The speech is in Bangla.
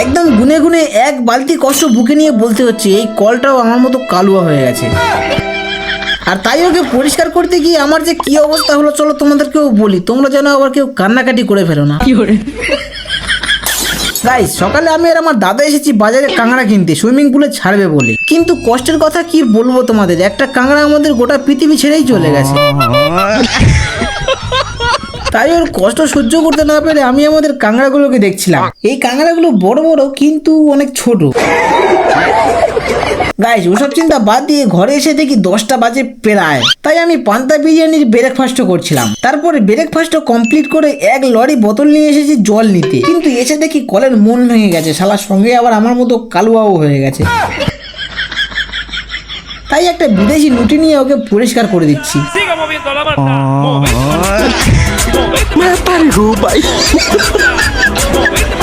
একদম গুনে গুনে এক বালতি কষ্ট বুকে নিয়ে বলতে হচ্ছে এই কলটাও আমার মতো কালুয়া হয়ে গেছে। আর তাই ওকে পরিষ্কার করতে গিয়ে আমার যে কি অবস্থা হলো চলো তোমাদেরকেও বলি, তোমরা যেন আবার কেউ কান্নাকাটি করে ফেলো না। গাইস, সকালে আমি আর আমার দাদা এসেছি বাজারে কাঁকড়া কিনতে সুইমিং পুলে ছাড়বে বলে, কিন্তু কষ্টের কথা কি বলবো তোমাদের, একটা কাঁকড়া আমাদের গোটা পৃথিবী ছেড়েই চলে গেছে। তাই ওর কষ্ট সহ্য করতে না পেরে আমি আমাদের কাঁকড়াগুলোকে দেখছিলাম। এই কাঁকড়াগুলো বড় বড় কিন্তু অনেক ছোট। গাইস, ওসব চিন্তা বাদ দিয়ে ঘরে এসে দেখি 10টা বাজে প্রায়। তাই আমি পান্তা বিরিয়ানির ব্রেকফাস্ট করছিলাম। তারপরে ব্রেকফাস্ট কমপ্লিট করে এক লরি বোতল নিয়ে এসেছি জল নিতে, কিন্তু এসে দেখি কলের মন ভেঙে গেছে, শালার সঙ্গে আবার আমার মতো কালুয়াও হয়ে গেছে। তাই একটা বিদেশি নুটি নিয়ে ওকে পরিষ্কার করে দিচ্ছি। Siga moviendo la manta. Me parió, bye. Movete